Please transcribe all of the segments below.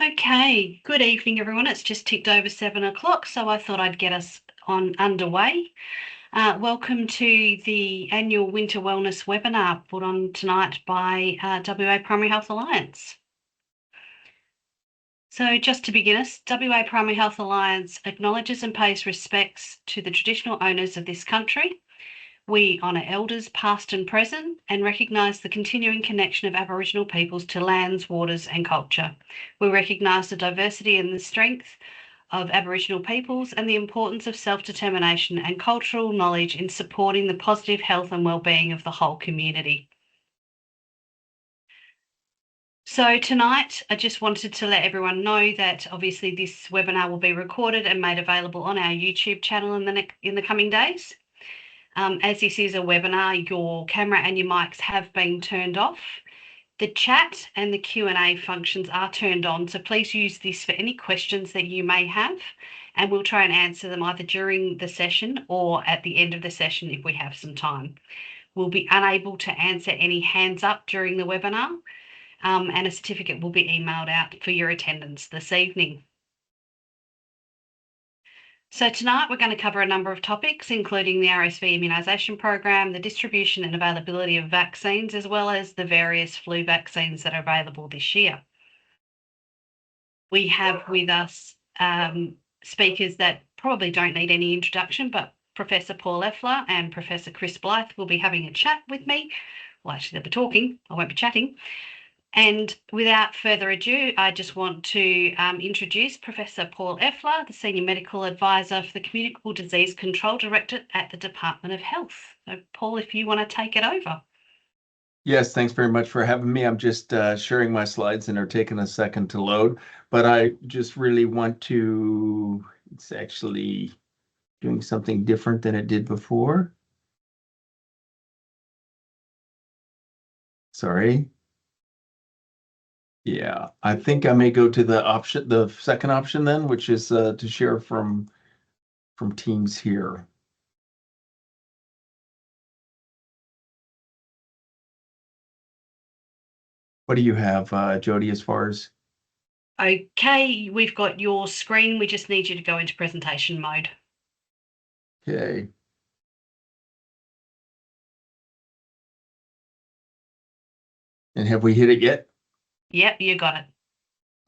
Okay, good evening, everyone. It's just ticked over 7 o'clock, so I thought I'd get us on underway. Welcome to the annual Winter Wellness webinar put on tonight by WA Primary Health Alliance. So just to begin us, WA Primary Health Alliance acknowledges and pays respects to the traditional owners of this country. We honour elders past and present and recognise the continuing connection of Aboriginal peoples to lands, waters and culture. We recognise the diversity and the strength of Aboriginal peoples and the importance of self-determination and cultural knowledge in supporting the positive health and well-being of the whole community. So tonight, I just wanted to let everyone know that obviously this webinar will be recorded and made available on our YouTube channel in the coming days. As this is a webinar, your camera and your mics have been turned off. The chat and the Q&A functions are turned on, so please use this for any questions that you may have, and we'll try and answer them either during the session or at the end of the session if we have some time. We'll be unable to answer any hands up during the webinar, and a certificate will be emailed out for your attendance this evening. So tonight we're going to cover a number of topics, including the RSV immunisation program, the distribution and availability of vaccines, as well as the various flu vaccines that are available this year. We have with us speakers that probably don't need any introduction, but Professor Paul Effler and Professor Chris Blythe will be having a chat with me. Well, actually, they'll be talking. I won't be chatting. And without further ado, I just want to introduce Professor Paul Effler, the Senior Medical Advisor for the Communicable Disease Control Directorate at the Department of Health. So, Paul, if you want to take it over. Yes, thanks very much for having me. I'm just sharing my slides and they're taking a second to load, but I just really want to, it's actually doing something different than it did before. Sorry. Yeah, I think I may go to the second option then, which is to share from Teams here. What do you have, Jody, as far as? Okay, we've got your screen. We just need you to go into presentation mode. Okay. And have we hit it yet? Yep, you got it.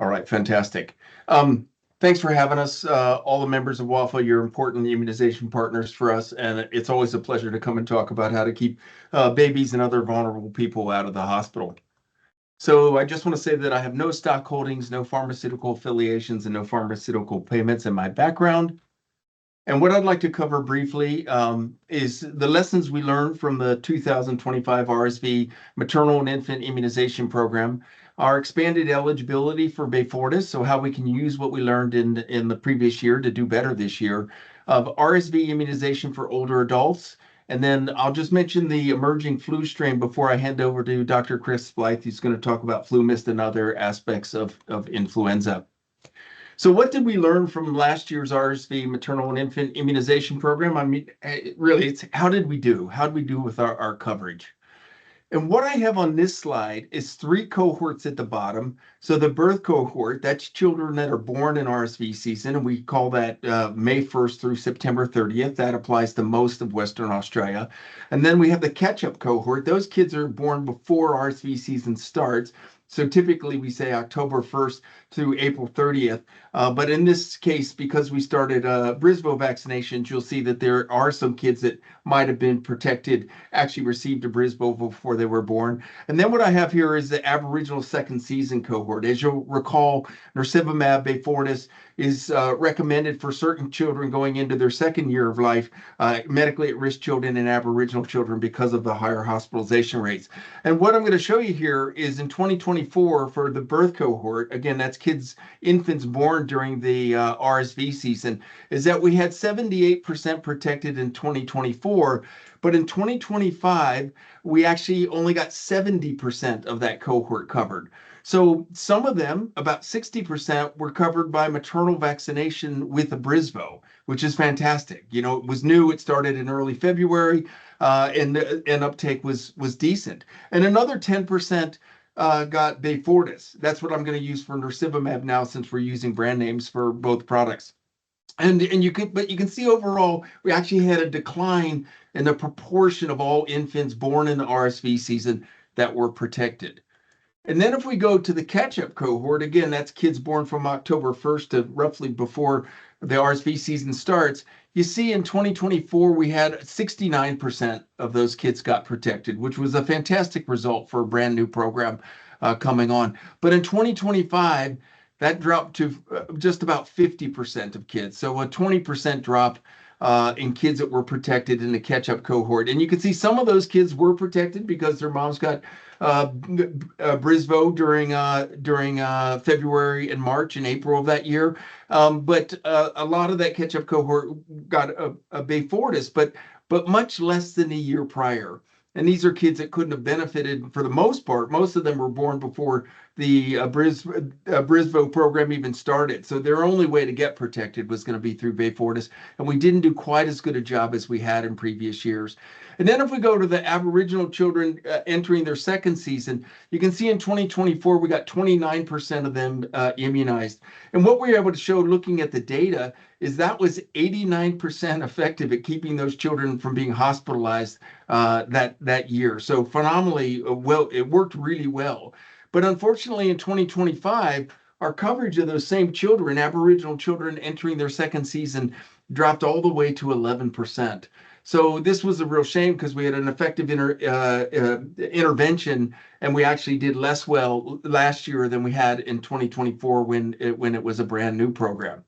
All right, fantastic. Thanks for having us, all the members of WAFA. You're important immunization partners for us, and it's always a pleasure to come and talk about how to keep babies and other vulnerable people out of the hospital. So I just want to say that I have no stock holdings, no pharmaceutical affiliations, and no pharmaceutical payments in my background. And what I'd like to cover briefly is the lessons we learned from the 2025 RSV maternal and infant immunization program, our expanded eligibility for Beyfortus, so how we can use what we learned in the previous year to do better this year, of RSV immunization for older adults. And then I'll just mention the emerging flu strain before I hand over to Dr. Chris Blythe, who's going to talk about flu mist and other aspects of influenza. So what did we learn from last year's RSV maternal and infant immunization program? I mean, really, it's how did we do? How did we do with our coverage? And what I have on this slide is 3 cohorts at the bottom. So the birth cohort, that's children that are born in RSV season, and we call that May 1st through September 30th. That applies to most of Western Australia. And then we have the catch-up cohort. Those kids are born before RSV season starts. So typically we say October 1st through April 30th. But in this case, because we started Brisvo vaccinations, you'll see that there are some kids that might have been protected, actually received a Brisvo before they were born. And then what I have here is the Aboriginal second season cohort. As you'll recall, nirsevimab Beyfortus is recommended for certain children going into their second year of life, medically at-risk children and Aboriginal children because of the higher hospitalization rates. And what I'm going to show you here is in 2024 for the birth cohort, again, that's kids, infants born during the RSV season, is that we had 78% protected in 2024, but in 2025, we actually only got 70% of that cohort covered. So some of them, about 60%, were covered by maternal vaccination with a Brisvo, which is fantastic. You know, it was new. It started in early February, and uptake was decent. And another 10% got Beyfortus. That's what I'm going to use for nirsevimab now, since we're using brand names for both products. And you can see overall we actually had a decline in the proportion of all infants born in the RSV season that were protected. And then if we go to the catch-up cohort, again, that's kids born from October 1st to roughly before the RSV season starts. You see in 2024, we had 69% of those kids got protected, which was a fantastic result for a brand new program coming on. But in 2025, that dropped to just about 50% of kids. So a 20% drop in kids that were protected in the catch-up cohort. And you can see some of those kids were protected because their moms got Brisvo during February and March and April of that year. But a lot of that catch-up cohort got a Beyfortus, but much less than a year prior. And these are kids that couldn't have benefited for the most part. Most of them were born before the Brisvo program even started. So their only way to get protected was going to be through Beyfortus. And we didn't do quite as good a job as we had in previous years. And then if we go to the Aboriginal children entering their second season, you can see in 2024, we got 29% of them immunized. And what we were able to show looking at the data is that was 89% effective at keeping those children from being hospitalized that year. So phenomenally well, it worked really well. But unfortunately, in 2025, our coverage of those same children, Aboriginal children entering their second season, dropped all the way to 11%. So this was a real shame because we had an effective intervention, and we actually did less well last year than we had in 2024 when it was a brand new program.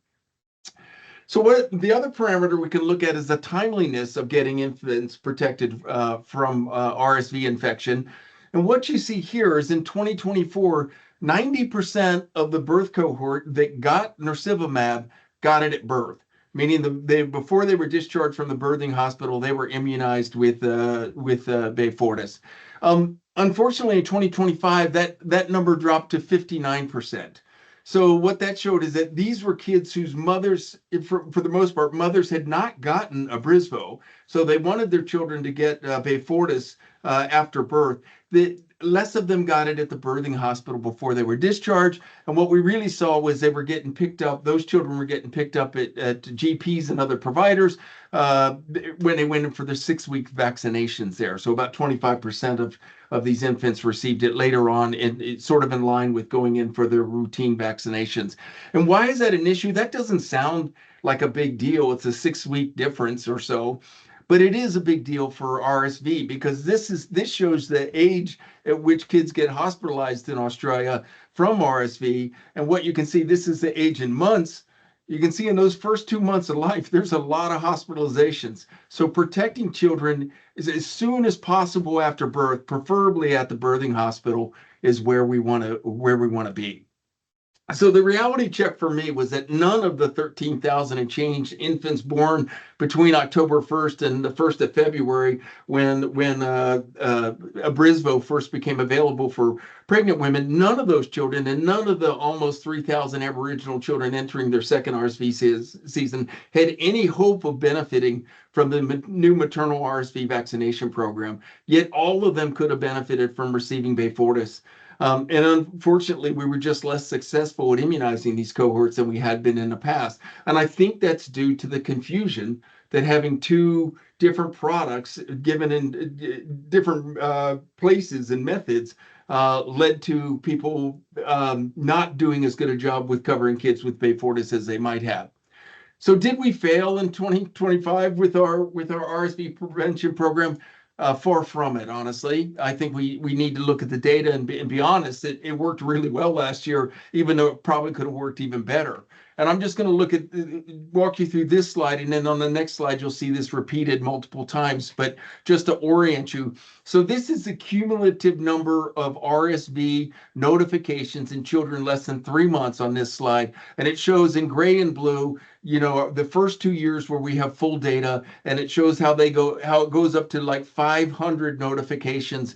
So what the other parameter we can look at is the timeliness of getting infants protected from RSV infection. And what you see here is in 2024, 90% of the birth cohort that got nirsevimab got it at birth, meaning before they were discharged from the birthing hospital, they were immunized with Beyfortus. Unfortunately, in 2025, that number dropped to 59%. So what that showed is that these were kids whose mothers, for the most part, mothers had not gotten a Brisvo, so they wanted their children to get Beyfortus after birth. Less of them got it at the birthing hospital before they were discharged, and what we really saw was they were getting picked up. Those children were getting picked up at GPs and other providers when they went in for their 6-week vaccinations there. So about 25% of these infants received it later on, and it's sort of in line with going in for their routine vaccinations. And why is that an issue? That doesn't sound like a big deal. It's a 6-week difference or so. But it is a big deal for RSV because this shows the age at which kids get hospitalized in Australia from RSV. And what you can see, this is the age in months. You can see in those first 2 months of life, there's a lot of hospitalizations. So protecting children is as soon as possible after birth, preferably at the birthing hospital, is where we want to be. So the reality check for me was that none of the 13,000 and change infants born between October 1st and the 1st of February, when Brisvo first became available for pregnant women, none of those children and none of the almost 3,000 Aboriginal children entering their second RSV season had any hope of benefiting from the new maternal RSV vaccination program. Yet all of them could have benefited from receiving Beyfortus. And unfortunately, we were just less successful at immunizing these cohorts than we had been in the past. And I think that's due to the confusion that having two different products given in different places and methods led to people not doing as good a job with covering kids with Beyfortus as they might have. So did we fail in 2025 with our RSV prevention program? Far from it, honestly. I think we need to look at the data and be honest. It worked really well last year, even though it probably could have worked even better. And I'm just going to walk you through this slide, and then on the next slide, you'll see this repeated multiple times, but just to orient you. So this is the cumulative number of RSV notifications in children less than 3 months on this slide. And it shows in gray and blue, the first 2 years where we have full data, and it shows how it goes up to like 500 notifications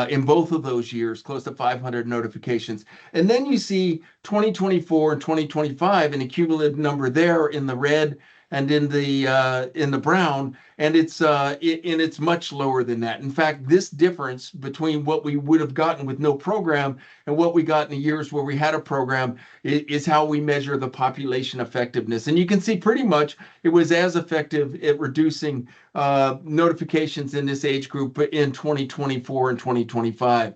in both of those years, close to 500 notifications. And then you see 2024 and 2025, and a cumulative number there in the red and in the brown, and it's much lower than that. In fact, this difference between what we would have gotten with no program and what we got in the years where we had a program is how we measure the population effectiveness. And you can see pretty much it was as effective at reducing notifications in this age group in 2024 and 2025.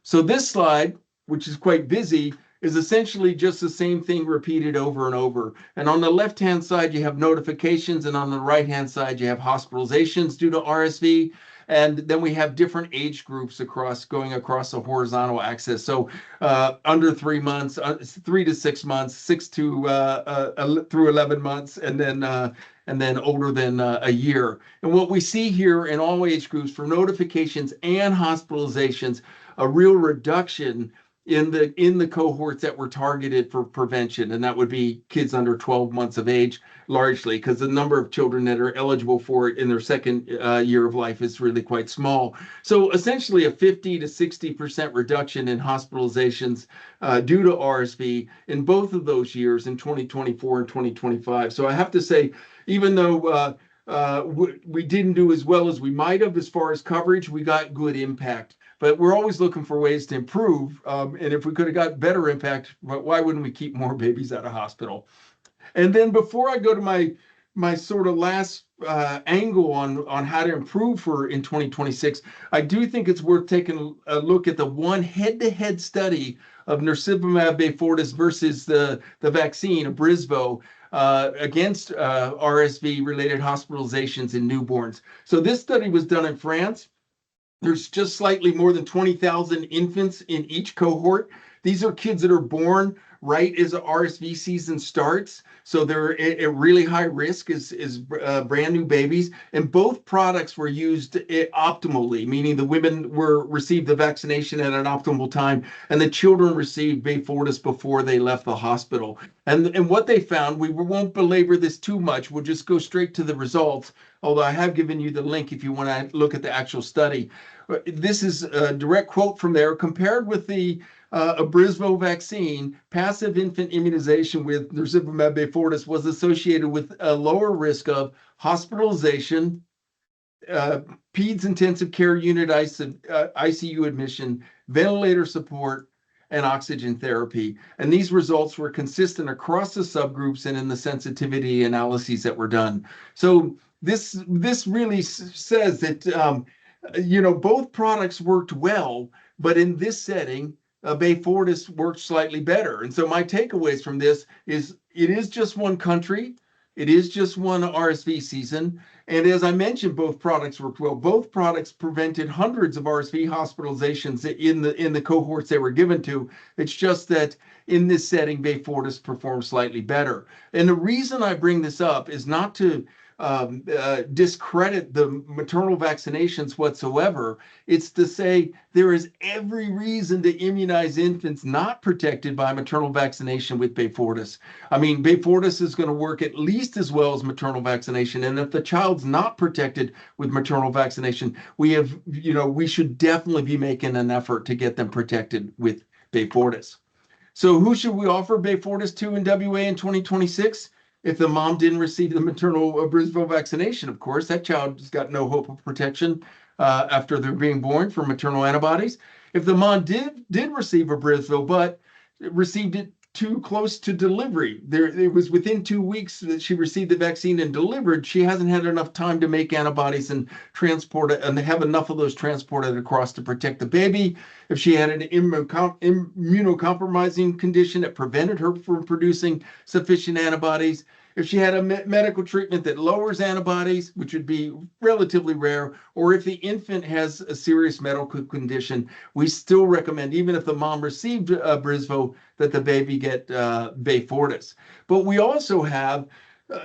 So this slide, which is quite busy, is essentially just the same thing repeated over and over. And on the left-hand side, you have notifications, and on the right-hand side, you have hospitalizations due to RSV. And then we have different age groups going across a horizontal axis. So under 3 months, 3 to 6 months, 6 to through 11 months, and then older than a year. And what we see here in all age groups for notifications and hospitalizations, a real reduction in the cohorts that were targeted for prevention, and that would be kids under 12 months of age, largely because the number of children that are eligible for it in their second year of life is really quite small. So essentially a 50 to 60% reduction in hospitalizations due to RSV in both of those years in 2024 and 2025. So I have to say, even though we didn't do as well as we might have as far as coverage, we got good impact. But we're always looking for ways to improve. And if we could have got better impact, why wouldn't we keep more babies out of hospital? And then before I go to my sort of last angle on how to improve for in 2026, I do think it's worth taking a look at the one head-to-head study of nirsevimab Beyfortus versus the vaccine, Abrysvo, against RSV-related hospitalizations in newborns. So this study was done in France. There's just slightly more than 20,000 infants in each cohort. These are kids that are born right as the RSV season starts. So they're at really high risk as brand new babies. And both products were used optimally, meaning the women received the vaccination at an optimal time, and the children received Beyfortus before they left the hospital. And what they found, we won't belabor this too much. We'll just go straight to the results, although I have given you the link if you want to look at the actual study. This is a direct quote from there. Compared with the Abrysvo vaccine, passive infant immunization with nirsevimab Beyfortus was associated with a lower risk of hospitalization, PEDS intensive care unit ICU admission, ventilator support, and oxygen therapy. And these results were consistent across the subgroups and in the sensitivity analyses that were done. So this really says that both products worked well, but in this setting, Beyfortus worked slightly better. And so my takeaways from this is it is just one country. It is just one RSV season. And as I mentioned, both products worked well. Both products prevented hundreds of RSV hospitalizations in the cohorts they were given to. It's just that in this setting, Beyfortus performed slightly better. And the reason I bring this up is not to discredit the maternal vaccinations whatsoever. It's to say there is every reason to immunize infants not protected by maternal vaccination with Beyfortus. I mean, Beyfortus is going to work at least as well as maternal vaccination. And if the child's not protected with maternal vaccination, we should definitely be making an effort to get them protected with Beyfortus. So who should we offer Beyfortus to in WA in 2026? If the mom didn't receive the maternal Abrysvo vaccination, of course, that child has got no hope of protection after they're being born from maternal antibodies. If the mom did receive Abrysvo, but received it too close to delivery, it was within 2 weeks that she received the vaccine and delivered, she hasn't had enough time to make antibodies and transport it, and have enough of those transported across to protect the baby. If she had an immunocompromising condition that prevented her from producing sufficient antibodies, if she had a medical treatment that lowers antibodies, which would be relatively rare, or if the infant has a serious medical condition, we still recommend, even if the mom received Abrysvo, that the baby get Beyfortus. But we also have,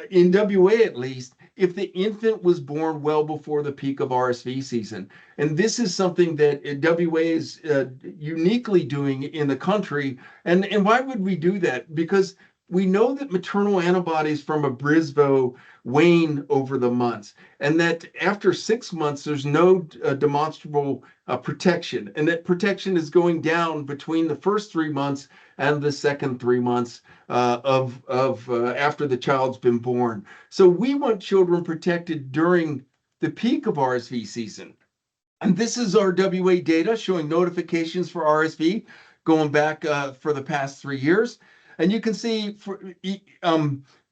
in WA at least, if the infant was born well before the peak of RSV season. And this is something that WA is uniquely doing in the country. And why would we do that? Because we know that maternal antibodies from Abrysvo wane over the months, and that after 6 months, there's no demonstrable protection, and that protection is going down between the first 3 months and the second 3 months of after the child's been born. So we want children protected during the peak of RSV season. And this is our WA data showing notifications for RSV going back for the past 3 years. And you can see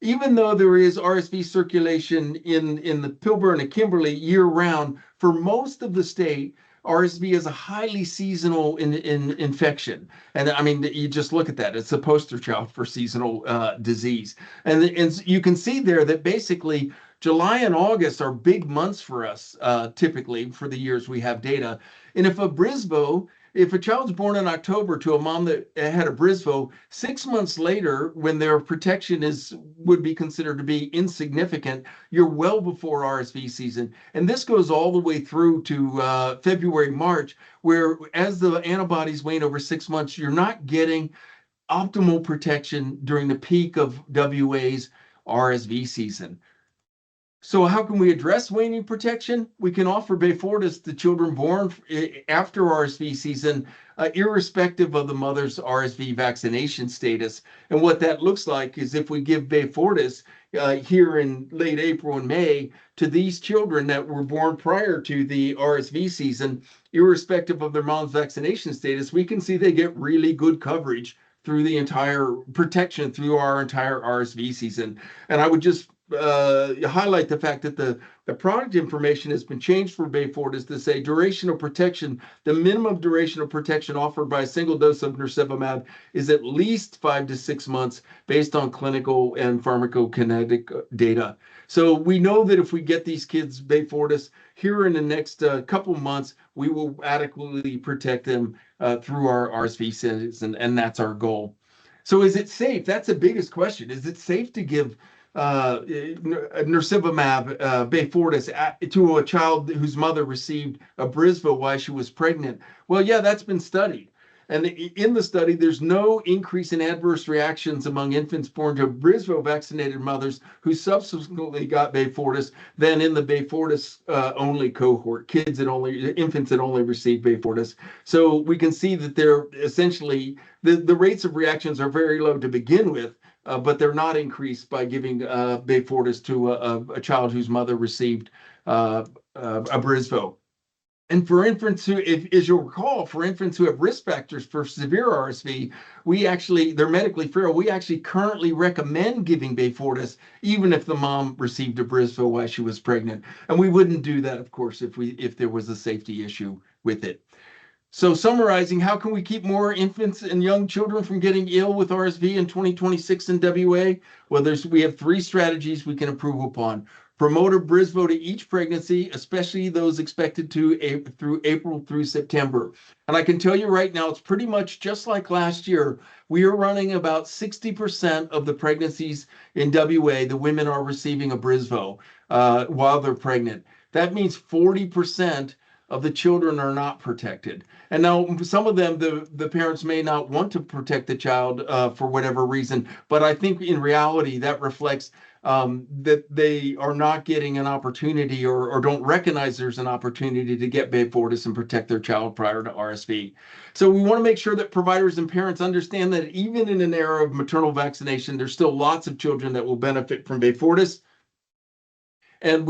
even though there is RSV circulation in the Pilbara and Kimberley year round, for most of the state, RSV is a highly seasonal infection. And I mean, you just look at that. It's a poster child for seasonal disease. And you can see there that basically July and August are big months for us, typically, for the years we have data. And if a child's born in October to a mom that had a Brisvo, 6 months later, when their protection would be considered to be insignificant, you're well before RSV season. And this goes all the way through to February, March, where as the antibodies wane over 6 months, you're not getting optimal protection during the peak of WA's RSV season. So how can we address waning protection? We can offer Beyfortus to children born after RSV season, irrespective of the mother's RSV vaccination status. And what that looks like is if we give Beyfortus here in late April and May to these children that were born prior to the RSV season, irrespective of their mom's vaccination status, we can see they get really good coverage through the entire protection through our entire RSV season. And I would just highlight the fact that the product information has been changed for Beyfortus to say duration of protection. The minimum duration of protection offered by a single dose of nirsevimab is at least 5 to 6 months based on clinical and pharmacokinetic data. So we know that if we get these kids Beyfortus here in the next couple months, we will adequately protect them through our RSV season, and that's our goal. So is it safe? That's the biggest question. Is it safe to give nirsevimab, Beyfortus, to a child whose mother received a Brisvo while she was pregnant? Well, yeah, that's been studied. And in the study, there's no increase in adverse reactions among infants born to Brisvo vaccinated mothers who subsequently got Beyfortus than in the Beyfortus only cohort, infants that only received Beyfortus. So we can see that they're essentially, the rates of reactions are very low to begin with, but they're not increased by giving Beyfortus to a child whose mother received a Brisvo. And for infants who, as you'll recall, for infants who have risk factors for severe RSV, they're medically frail. We actually currently recommend giving Beyfortus, even if the mom received a Brisvo while she was pregnant. And we wouldn't do that, of course, if there was a safety issue with it. So summarizing, how can we keep more infants and young children from getting ill with RSV in 2026 in WA? Well, we have 3 strategies we can improve upon. Promote a Brisvo to each pregnancy, especially those expected through April through September. And I can tell you right now, it's pretty much just like last year. We are running about 60% of the pregnancies in WA, the women are receiving a Brisvo while they're pregnant. That means 40% of the children are not protected. And now some of them, the parents may not want to protect the child for whatever reason, but I think in reality that reflects that they are not getting an opportunity or don't recognize there's an opportunity to get Beyfortus and protect their child prior to RSV. So we want to make sure that providers and parents understand that even in an era of maternal vaccination, there's still lots of children that will benefit from Beyfortus. And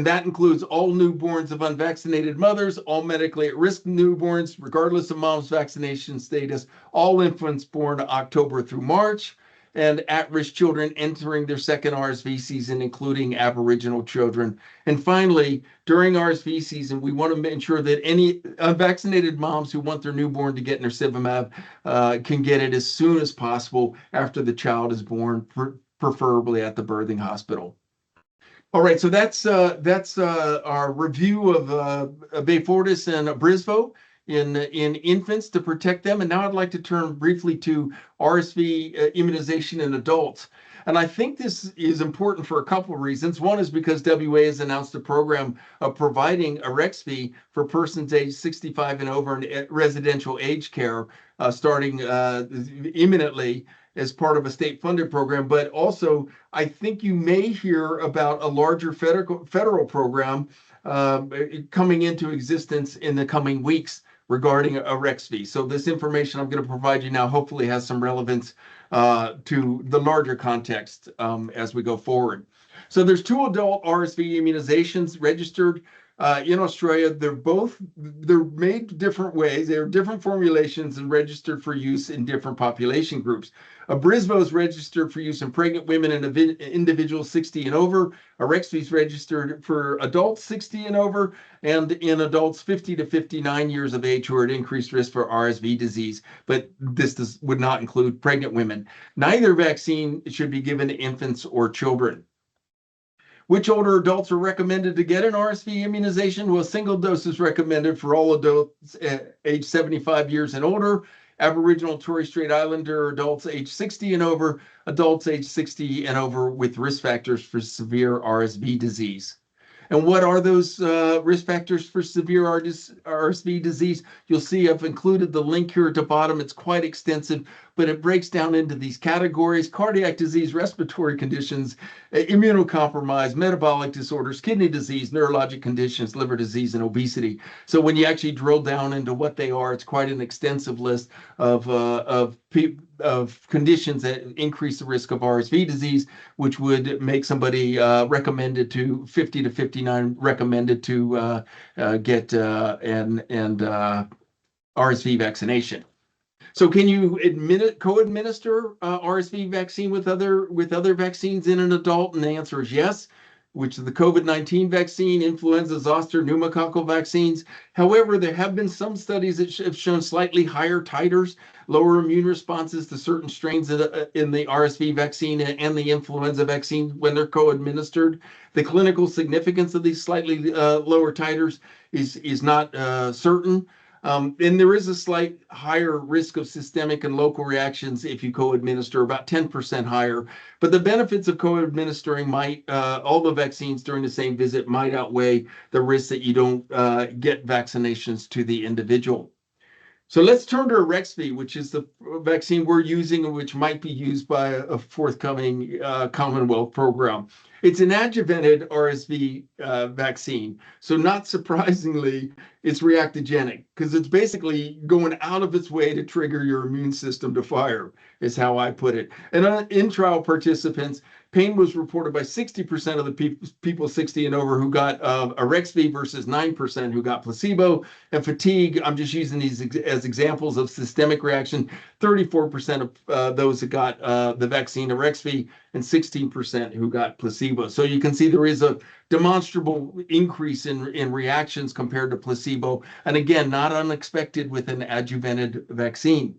that includes all newborns of unvaccinated mothers, all medically at-risk newborns, regardless of mom's vaccination status, all infants born October through March, and at-risk children entering their second RSV season, including Aboriginal children. And finally, during RSV season, we want to ensure that any unvaccinated moms who want their newborn to get nirsevimab can get it as soon as possible after the child is born, preferably at the birthing hospital. All right, so that's our review of Beyfortus and Brisvo in infants to protect them. And now I'd like to turn briefly to RSV immunization in adults. And I think this is important for a couple of reasons. One is because WA has announced a program of providing Arexvy for persons aged 65 and over in residential aged care starting imminently as part of a state-funded program. But also, I think you may hear about a larger federal program coming into existence in the coming weeks regarding Arexvy. So this information I'm going to provide you now hopefully has some relevance to the larger context as we go forward. So there's two adult RSV immunizations registered in Australia. They're made different ways. They're different formulations and registered for use in different population groups. Abrysvo is registered for use in pregnant women and individuals 60 and over. Arexvy is registered for adults 60 and over, and in adults 50 to 59 years of age who are at increased risk for RSV disease. But this would not include pregnant women. Neither vaccine should be given to infants or children. Which older adults are recommended to get an RSV immunization? Well, single dose is recommended for all adults age 75 years and older, Aboriginal and Torres Strait Islander adults age 60 and over, adults age 60 and over with risk factors for severe RSV disease. And what are those risk factors for severe RSV disease? You'll see I've included the link here at the bottom. It's quite extensive, but it breaks down into these categories: cardiac disease, respiratory conditions, immunocompromised, metabolic disorders, kidney disease, neurologic conditions, liver disease, and obesity. So when you actually drill down into what they are, it's quite an extensive list of conditions that increase the risk of RSV disease, which would make somebody recommended to 50 to 59 recommended to get an RSV vaccination. So can you co-administer RSV vaccine with other vaccines in an adult? And the answer is yes, which is the COVID-19 vaccine, influenza, zoster, pneumococcal vaccines. However, there have been some studies that have shown slightly higher titers, lower immune responses to certain strains in the RSV vaccine and the influenza vaccine when they're co-administered. The clinical significance of these slightly lower titers is not certain. And there is a slight higher risk of systemic and local reactions if you co-administer, about 10% higher. But the benefits of co-administering all the vaccines during the same visit might outweigh the risk that you don't get vaccinations to the individual. So let's turn to Arexvy, which is the vaccine we're using and which might be used by a forthcoming Commonwealth program. It's an adjuvanted RSV vaccine. So not surprisingly, it's reactogenic because it's basically going out of its way to trigger your immune system to fire, is how I put it. And in trial participants, pain was reported by 60% of the people 60 and over who got Arexvy versus 9% who got placebo. And fatigue, I'm just using these as examples of systemic reaction, 34% of those that got the vaccine Arexvy and 16% who got placebo. So you can see there is a demonstrable increase in reactions compared to placebo. And again, not unexpected with an adjuvanted vaccine.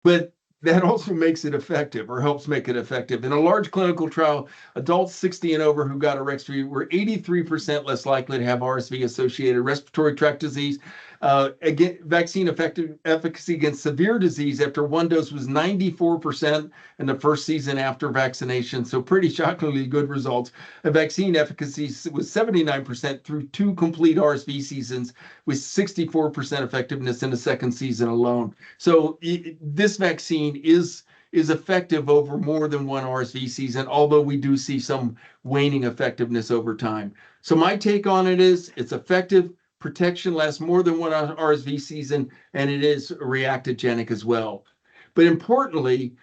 But that also makes it effective or helps make it effective. In a large clinical trial, adults 60 and over who got Arexvy were 83% less likely to have RSV-associated respiratory tract disease. Again, vaccine efficacy against severe disease after one dose was 94% in the first season after vaccination. So pretty shockingly good results. And vaccine efficacy was 79% through 2 complete RSV seasons with 64% effectiveness in the second season alone. So this vaccine is effective over more than one RSV season, although we do see some waning effectiveness over time. So my take on it is it's effective. Protection lasts more than one RSV season, and it is reactogenic as well. But importantly,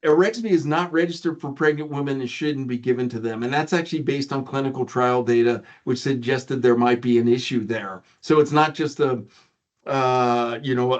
Arexvy is not registered for pregnant women and shouldn't be given to them. And that's actually based on clinical trial data, which suggested there might be an issue there. So it's not just a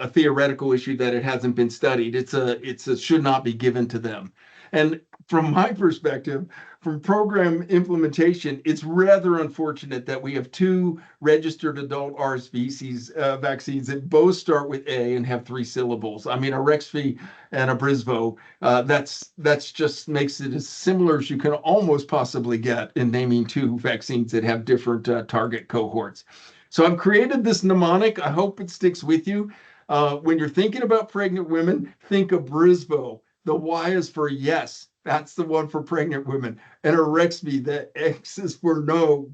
theoretical issue that it hasn't been studied. It's a should not be given to them. And from my perspective, from program implementation, it's rather unfortunate that we have 2 registered adult RSV vaccines that both start with A and have 3 syllables. I mean, Arexvy and Abrysvo, that's just makes it as similar as you can almost possibly get in naming 2 vaccines that have different target cohorts. So I've created this mnemonic. I hope it sticks with you. When you're thinking about pregnant women, think of Abrysvo. The Y is for yes. That's the one for pregnant women. And Arexvy, the X is for no.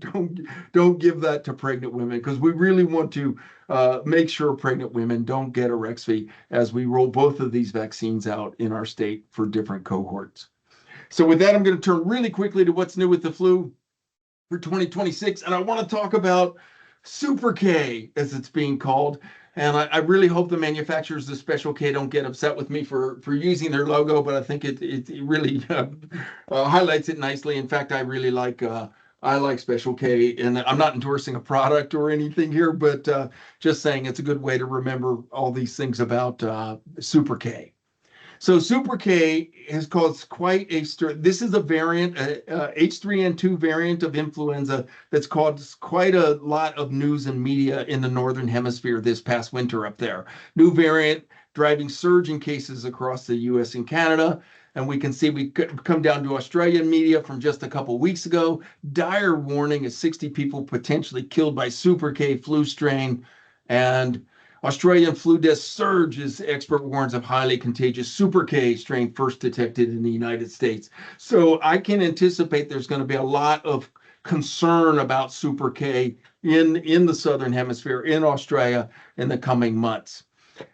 Don't give that to pregnant women because we really want to make sure pregnant women don't get Arexvy as we roll both of these vaccines out in our state for different cohorts. So with that, I'm going to turn really quickly to what's new with the flu for 2026. And I want to talk about Super K, as it's being called. And I really hope the manufacturers of Special K don't get upset with me for using their logo, but I think it really highlights it nicely. In fact, I like Special K, and I'm not endorsing a product or anything here, but just saying it's a good way to remember all these things about Super K. So Super K has caused quite a this is a variant, H3N2 variant of influenza that's caused quite a lot of news and media in the Northern Hemisphere this past winter up there. New variant driving surge in cases across the US and Canada. And we can see we come down to Australian media from just a couple weeks ago. Dire warning of 60 people potentially killed by Super K flu strain. And Australian flu deaths surge as expert warns of highly contagious Super K strain first detected in the United States. So I can anticipate there's going to be a lot of concern about Super K in the Southern Hemisphere, in Australia, in the coming months.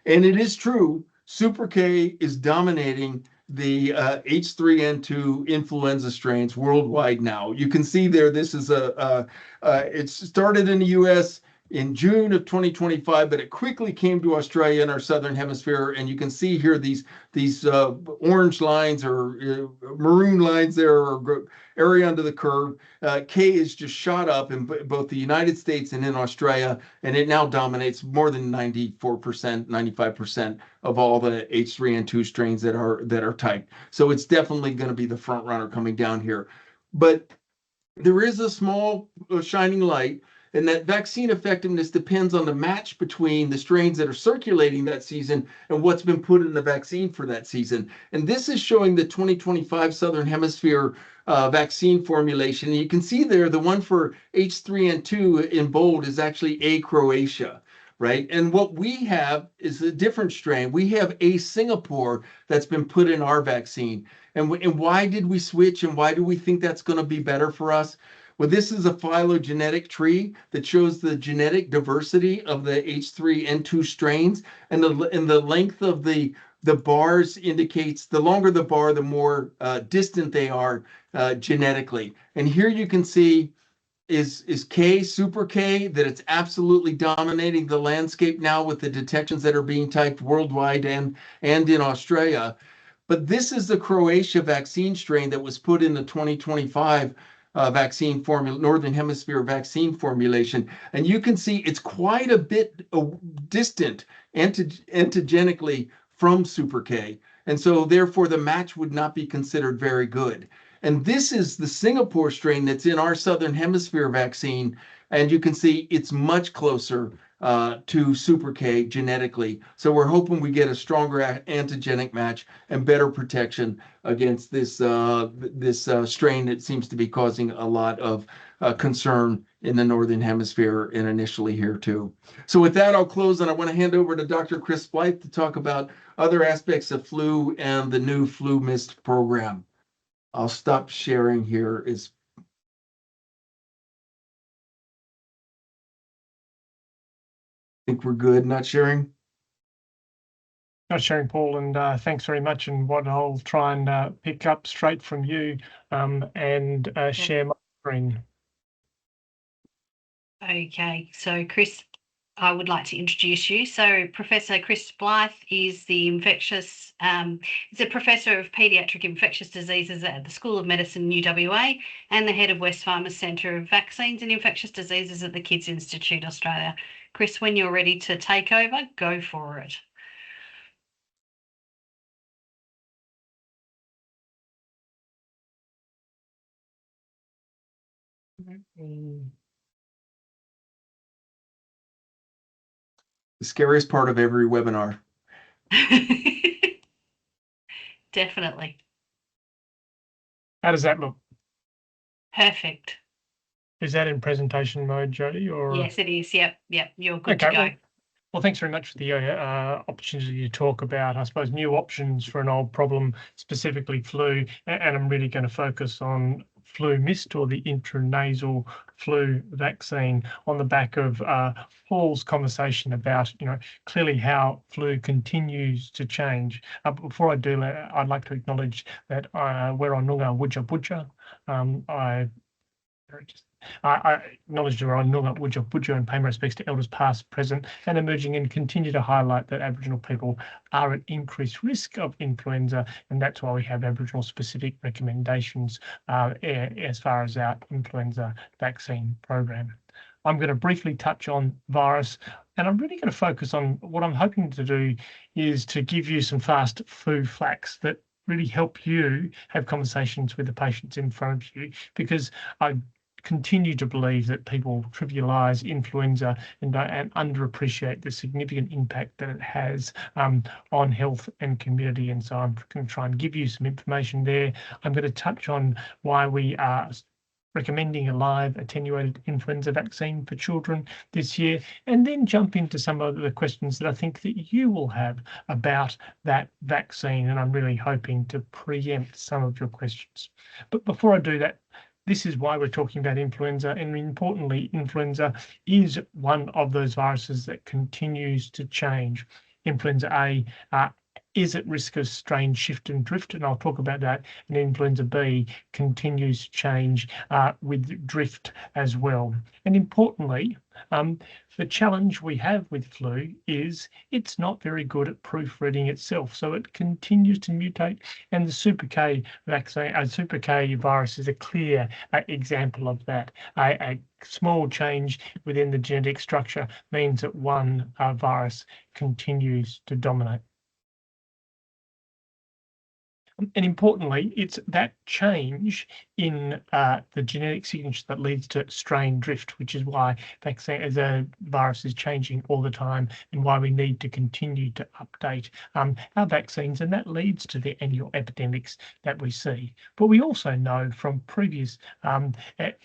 And it is true, Super K is dominating the H3N2 influenza strains worldwide now. You can see there, this is it started in the US in June of 2025, but it quickly came to Australia in our Southern Hemisphere. And you can see here these orange lines or maroon lines there, or area under the curve. K is just shot up in both the United States and in Australia, and it now dominates more than 94%, 95% of all the H3N2 strains that are typed. So it's definitely going to be the front runner coming down here. But there is a small shining light, and that vaccine effectiveness depends on the match between the strains that are circulating that season and what's been put in the vaccine for that season. And this is showing the 2025 Southern Hemisphere vaccine formulation. And you can see there, the one for H3N2 in bold is actually A Croatia, right? And what we have is a different strain. We have A Singapore that's been put in our vaccine. And why did we switch, and why do we think that's going to be better for us? Well, this is a phylogenetic tree that shows the genetic diversity of the H3N2 strains, and the length of the bars indicates, the longer the bar, the more distant they are genetically. And here you can see is K, Super K, that it's absolutely dominating the landscape now with the detections that are being typed worldwide and in Australia. But this is the Croatia vaccine strain that was put in the 2025 vaccine formula, Northern Hemisphere vaccine formulation. And you can see it's quite a bit distant antigenically from Super K. And so therefore the match would not be considered very good. And this is the Singapore strain that's in our Southern Hemisphere vaccine. And you can see it's much closer to Super K genetically. So we're hoping we get a stronger antigenic match and better protection against this strain that seems to be causing a lot of concern in the Northern Hemisphere and initially here too. So with that, I'll close, and I want to hand over to Dr. Chris Blythe to talk about other aspects of flu and the new Flu Mist program. I'll stop sharing here. I think we're good. Not sharing? Not sharing, Paul, and thanks very much. And what I'll try and pick up straight from you and share my screen. Okay, so Chris, I would like to introduce you. So Professor Chris Blythe is he's a professor of pediatric infectious diseases at the School of Medicine, UWA, and the head of Wesfarmers Centre of Vaccines and Infectious Diseases at the Kids Institute Australia. Chris, when you're ready to take over, go for it. The scariest part of every webinar. Definitely. How does that look? Perfect. Is that in presentation mode, Jody? Or yes, it is. Yep. You're good to go. Well, thanks very much for the opportunity to talk about, I suppose, new options for an old problem, specifically flu. And I'm really going to focus on Flu Mist, or the intranasal flu vaccine, on the back of Paul's conversation about, clearly how flu continues to change. Before I do that, I'd like to acknowledge that we're on Noongar Wujja Butja. I acknowledge the Royal Noongar Wudja and pay my respects to elders past, present and emerging, and continue to highlight that Aboriginal people are at increased risk of influenza, and that's why we have Aboriginal specific recommendations as far as our influenza vaccine program. I'm going to briefly touch on virus, and I'm really going to focus on what I'm hoping to do is to give you some fast flu facts that really help you have conversations with the patients in front of you, because I continue to believe that people trivialise influenza and underappreciate the significant impact that it has on health and community. And so I'm going to try and give you some information there. I'm going to touch on why we are recommending a live attenuated influenza vaccine for children this year, and then jump into some of the questions that I think that you will have about that vaccine. And I'm really hoping to preempt some of your questions. But before I do that, this is why we're talking about influenza, and importantly, influenza is one of those viruses that continues to change. Influenza A is at risk of strain shift and drift, and I'll talk about that. And influenza B continues to change with drift as well. And importantly, the challenge we have with flu is it's not very good at proofreading itself, so it continues to mutate. And the Super K vaccine, Super K virus, is a clear example of that. A small change within the genetic structure means that one virus continues to dominate. And importantly, it's that change in the genetic signature that leads to strain drift, which is why vaccine as a virus is changing all the time, and why we need to continue to update our vaccines, and that leads to the annual epidemics that we see. But we also know from previous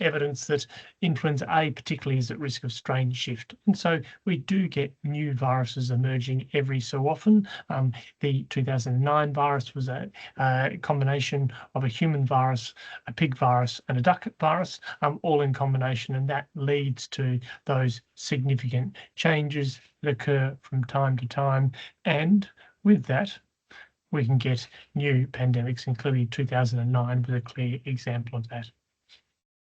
evidence that influenza A particularly is at risk of strain shift, and so we do get new viruses emerging every so often. The 2009 virus was a combination of a human virus, a pig virus and a duck virus, all in combination, and that leads to those significant changes that occur from time to time. And with that, we can get new pandemics, including 2009 was a clear example of that.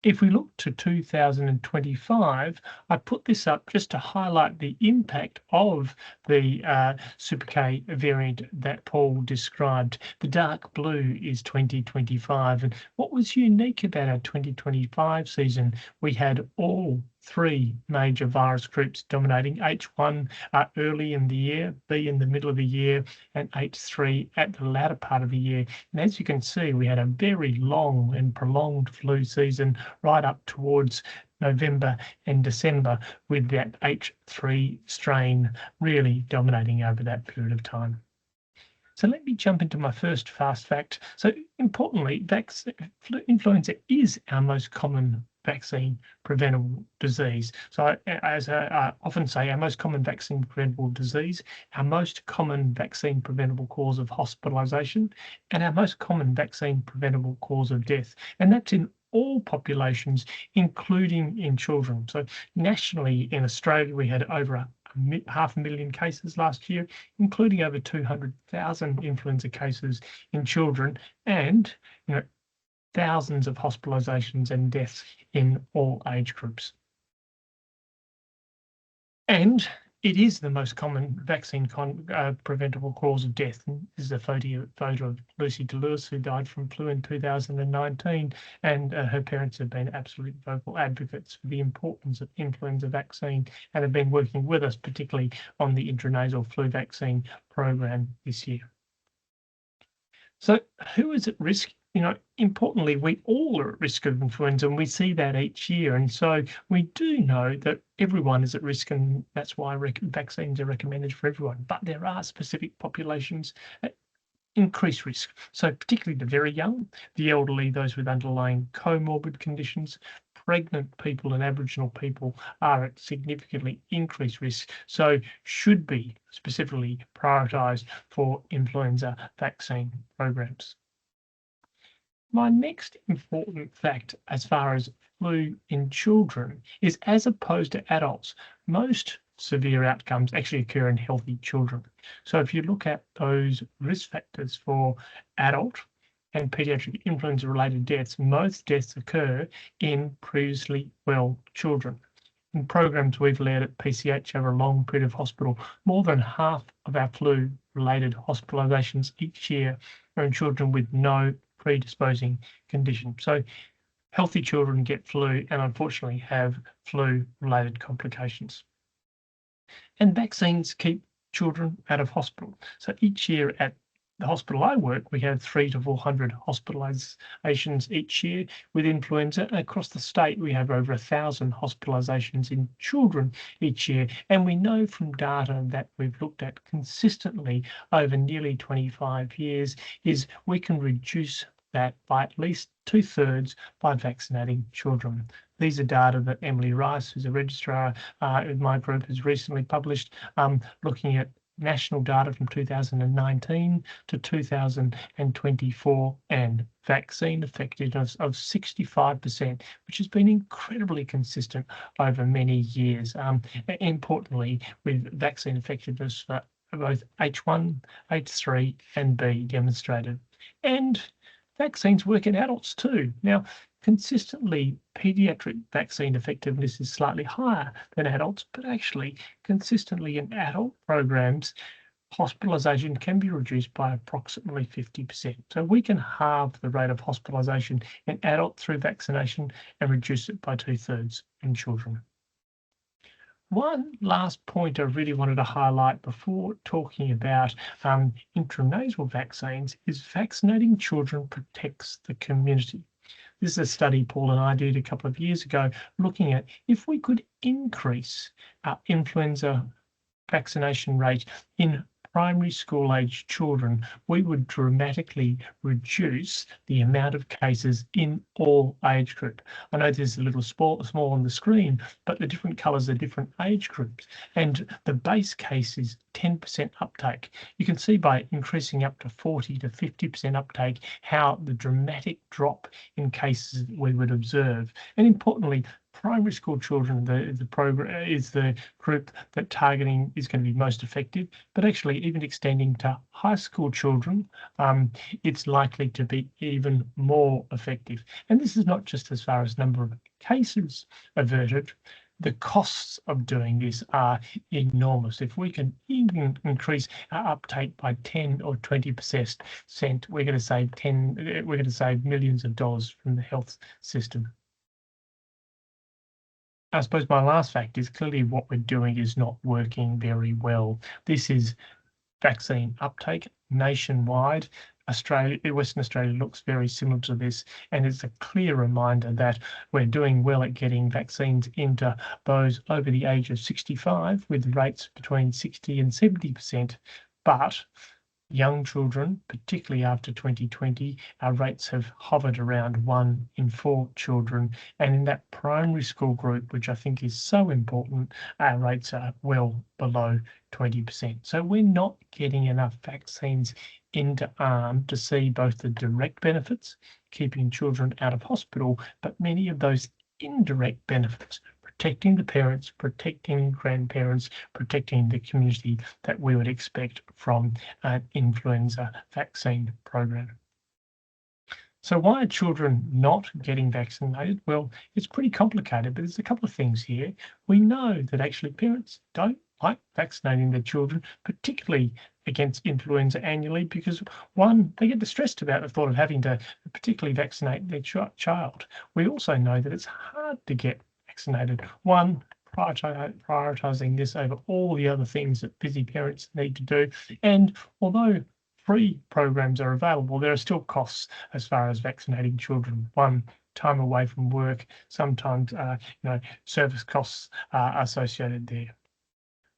If we look to 2025, I put this up just to highlight the impact of the Super K variant that Paul described. The dark blue is 2025. And what was unique about our 2025 season, we had all three major virus groups dominating: H1 early in the year, B in the middle of the year, and H3 at the latter part of the year. And as you can see, we had a very long and prolonged flu season right up towards November and December, with that H3 strain really dominating over that period of time. So let me jump into my first fast fact. So importantly, influenza is our most common vaccine preventable disease. So as I often say, our most common vaccine preventable disease, our most common vaccine preventable cause of hospitalisation, and our most common vaccine preventable cause of death. And that's in all populations, including in children. So nationally in Australia, we had over 500,000 cases last year, including over 200,000 influenza cases in children, and thousands of hospitalisations and deaths in all age groups. And it is the most common vaccine preventable cause of death. And this is a photo of Lucy DeLewis, who died from flu in 2019, and her parents have been absolute vocal advocates for the importance of influenza vaccine and have been working with us, particularly on the intranasal flu vaccine program this year. So who is at risk? Importantly, we all are at risk of influenza, and we see that each year. And so we do know that everyone is at risk, and that's why vaccines are recommended for everyone. But there are specific populations at increased risk. So particularly the very young, the elderly, those with underlying comorbid conditions, pregnant people and Aboriginal people are at significantly increased risk, so should be specifically prioritised for influenza vaccine programs. My next important fact as far as flu in children is, as opposed to adults, most severe outcomes actually occur in healthy children. So if you look at those risk factors for adult and pediatric influenza-related deaths, most deaths occur in previously well children. In programs we've led at PCH over a long period of hospital, more than half of our flu-related hospitalisations each year are in children with no predisposing condition. So healthy children get flu and unfortunately have flu-related complications. And vaccines keep children out of hospital. So each year at the hospital I work, we have 300 to 400 hospitalisations each year with influenza. Across the state, we have over 1,000 hospitalisations in children each year. And we know from data that we've looked at consistently over nearly 25 years is we can reduce that by at least 2/3 by vaccinating children. These are data that Emily Rice, who's a registrar in my group, has recently published, looking at national data from 2019 to 2024 and vaccine effectiveness of 65%, which has been incredibly consistent over many years. Importantly, with vaccine effectiveness for both H1, H3 and B demonstrated. And vaccines work in adults too. Now, consistently, pediatric vaccine effectiveness is slightly higher than adults, but actually consistently in adult programs, hospitalisation can be reduced by approximately 50%. So we can halve the rate of hospitalisation in adults through vaccination and reduce it by 2/3 in children. One last point I really wanted to highlight before talking about intranasal vaccines is vaccinating children protects the community. This is a study Paul and I did a couple of years ago looking at if we could increase our influenza vaccination rate in primary school age children, we would dramatically reduce the amount of cases in all age group. I know this is a little small on the screen, but the different colours are different age groups. And the base case is 10% uptake. You can see by increasing up to 40 to 50% uptake how the dramatic drop in cases we would observe. And importantly, primary school children, the program is the group that targeting is going to be most effective, but actually even extending to high school children, it's likely to be even more effective. And this is not just as far as number of cases averted. The costs of doing this are enormous. If we can even increase our uptake by 10 or 20%, we're going to save millions of dollars from the health system. I suppose my last fact is clearly what we're doing is not working very well. This is vaccine uptake nationwide. Western Australia looks very similar to this, and it's a clear reminder that we're doing well at getting vaccines into those over the age of 65 with rates between 60 and 70%, but young children, particularly after 2020, our rates have hovered around 1 in 4 children. And in that primary school group, which I think is so important, our rates are well below 20%. So we're not getting enough vaccines into arm to see both the direct benefits, keeping children out of hospital, but many of those indirect benefits, protecting the parents, protecting grandparents, protecting the community that we would expect from an influenza vaccine program. So why are children not getting vaccinated? Well, it's pretty complicated, but there's a couple of things here. We know that actually parents don't like vaccinating their children, particularly against influenza annually, because one, they get distressed about the thought of having to particularly vaccinate their child. We also know that it's hard to get vaccinated. One, prioritising this over all the other things that busy parents need to do. And although free programs are available, there are still costs as far as vaccinating children. One, time away from work, sometimes service costs are associated there.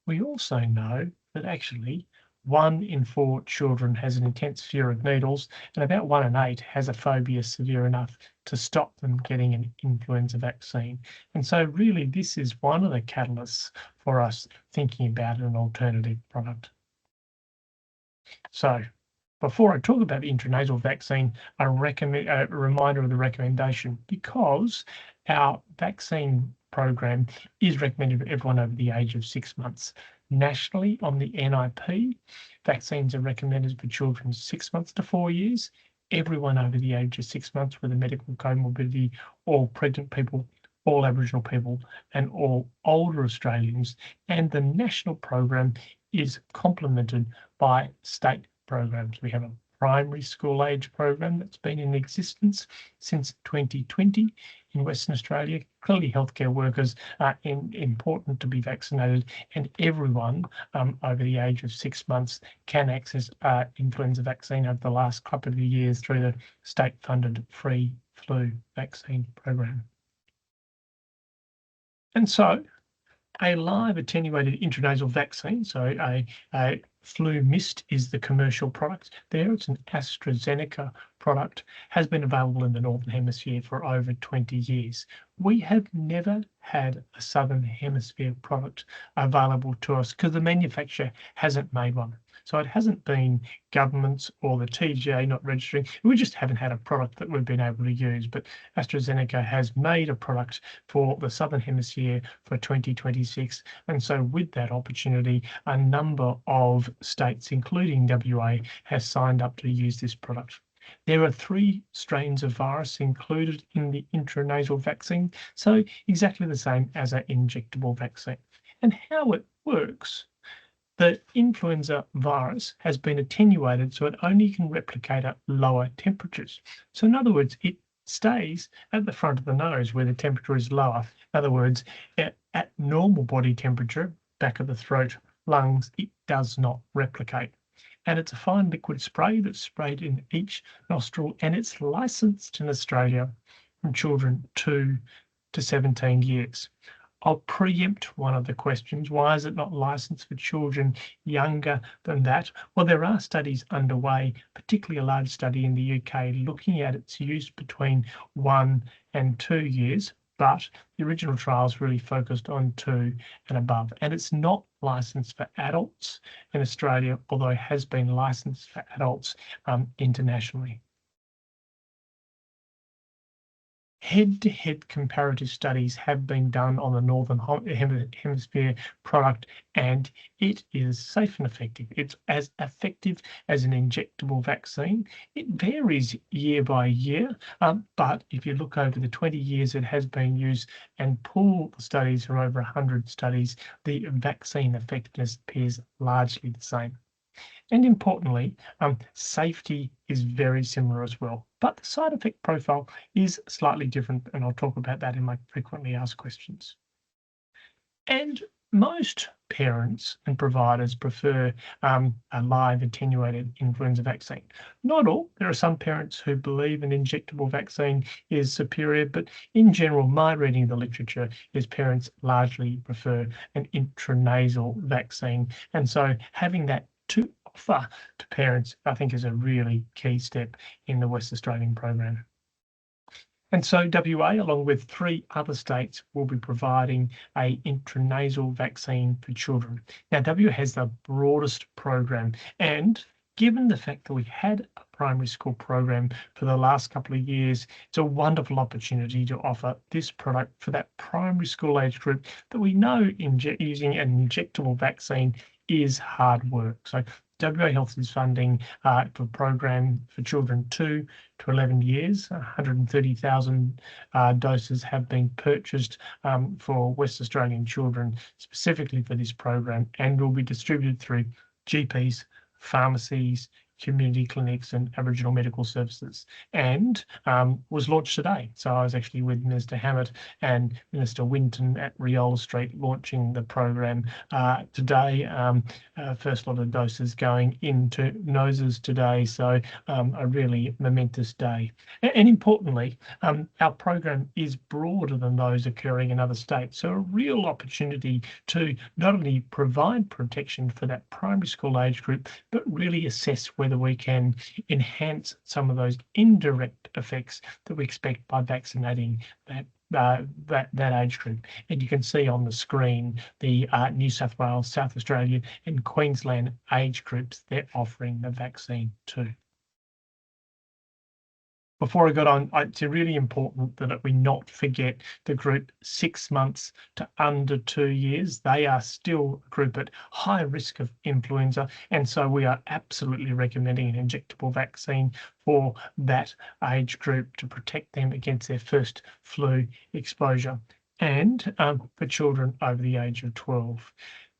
We also know that actually 1 in 4 children has an intense fear of needles, and about 1 in 8 has a phobia severe enough to stop them getting an influenza vaccine. And so really this is one of the catalysts for us thinking about an alternative product. So before I talk about the intranasal vaccine, a reminder of the recommendation, because our vaccine program is recommended for everyone over the age of 6 months. Nationally, on the NIP, vaccines are recommended for children 6 months to 4 years. everyone over the age of 6 months with a medical comorbidity, all pregnant people, all Aboriginal people, and all older Australians. And the national program is complemented by state programs. We have a primary school age program that's been in existence since 2020 in Western Australia. Clearly, healthcare workers are important to be vaccinated, and everyone over the age of 6 months can access influenza vaccine over the last couple of years through the state-funded free flu vaccine program. And so a live attenuated intranasal vaccine, so a flu mist is the commercial product there. It's an AstraZeneca product, has been available in the Northern Hemisphere for over 20 years. We have never had a Southern Hemisphere product available to us because the manufacturer hasn't made one. So it hasn't been governments or the TGA not registering. We just haven't had a product that we've been able to use. But AstraZeneca has made a product for the Southern Hemisphere for 2026. And so with that opportunity, a number of states, including WA, has signed up to use this product. There are 3 strains of virus included in the intranasal vaccine, so exactly the same as an injectable vaccine. And how it works, the influenza virus has been attenuated so it only can replicate at lower temperatures. So in other words, it stays at the front of the nose where the temperature is lower. In other words, at normal body temperature, back of the throat, lungs, it does not replicate. And it's a fine liquid spray that's sprayed in each nostril, and it's licensed in Australia from children 2 to 17 years. I'll preempt one of the questions. Why is it not licensed for children younger than that? Well, there are studies underway, particularly a large study in the UK, looking at its use between 1 and 2 years, but the original trials really focused on 2 and above. And it's not licensed for adults in Australia, although it has been licensed for adults internationally. Head-to-head comparative studies have been done on the Northern Hemisphere product, and it is safe and effective. It's as effective as an injectable vaccine. It varies year by year, but if you look over the 20 years it has been used and pull the studies from over 100 studies, the vaccine effectiveness appears largely the same. And importantly, safety is very similar as well, but the side effect profile is slightly different, and I'll talk about that in my frequently asked questions. And most parents and providers prefer a live attenuated influenza vaccine. Not all. There are some parents who believe an injectable vaccine is superior, but in general, my reading of the literature is parents largely prefer an intranasal vaccine. And so having that to offer to parents, I think, is a really key step in the West Australian program. And so WA, along with 3 other states, will be providing a intranasal vaccine for children. Now, WA has the broadest program, and given the fact that we had a primary school program for the last couple of years, it's a wonderful opportunity to offer this product for that primary school age group that we know using an injectable vaccine is hard work. So WA Health is funding for a program for children 2 to 11 years. 130,000 doses have been purchased for West Australian children specifically for this program, and will be distributed through GPs, pharmacies, community clinics and Aboriginal medical services, and was launched today. So I was actually with Minister Hammett and Minister Winton at Riola Street launching the program today. First lot of doses going into noses today, so a really momentous day. And importantly, our program is broader than those occurring in other states, so a real opportunity to not only provide protection for that primary school age group, but really assess whether we can enhance some of those indirect effects that we expect by vaccinating that age group. And you can see on the screen the New South Wales, South Australia and Queensland age groups they're offering the vaccine to. Before I got on, it's really important that we not forget the group 6 months to under 2 years. They are still a group at high risk of influenza, and so we are absolutely recommending an injectable vaccine for that age group to protect them against their first flu exposure, and for children over the age of 12.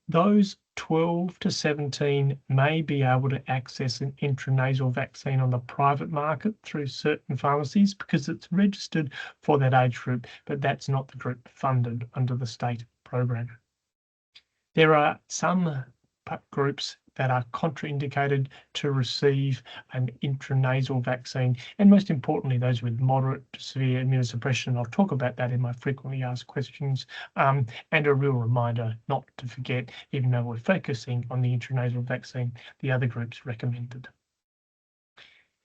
Those 12 to 17 may be able to access an intranasal vaccine on the private market through certain pharmacies because it's registered for that age group, but that's not the group funded under the state program. There are some groups that are contraindicated to receive an intranasal vaccine, and most importantly, those with moderate to severe immunosuppression. I'll talk about that in my frequently asked questions, and a real reminder not to forget, even though we're focusing on the intranasal vaccine, the other groups recommended.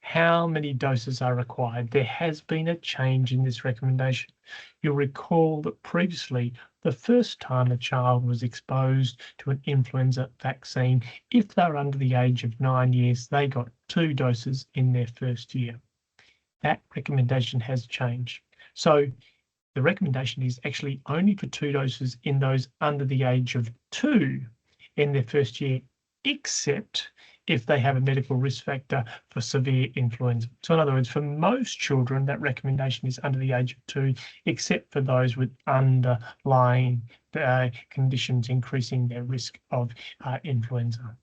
How many doses are required? There has been a change in this recommendation. You'll recall that previously, the first time a child was exposed to an influenza vaccine, if they're under the age of 9 years, they got 2 doses in their first year. That recommendation has changed. So the recommendation is actually only for 2 doses in those under the age of 2 in their first year, except if they have a medical risk factor for severe influenza. So in other words, for most children, that recommendation is under the age of 2, except for those with underlying conditions increasing their risk of influenza.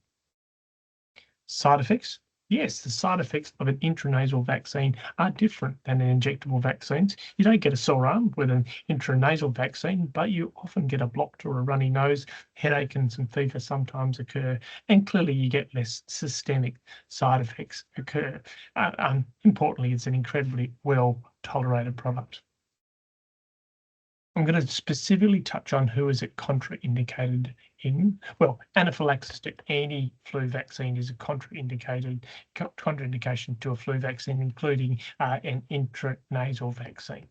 Side effects. Yes, the side effects of an intranasal vaccine are different than injectable vaccines. You don't get a sore arm with an intranasal vaccine, but you often get a blocked or a runny nose, headache and some fever sometimes occur, and clearly you get less systemic side effects occur. Importantly, it's an incredibly well-tolerated product. I'm going to specifically touch on who is it contraindicated in. Well, anaphylaxis to any flu vaccine is a contraindication to a flu vaccine, including an intranasal vaccine.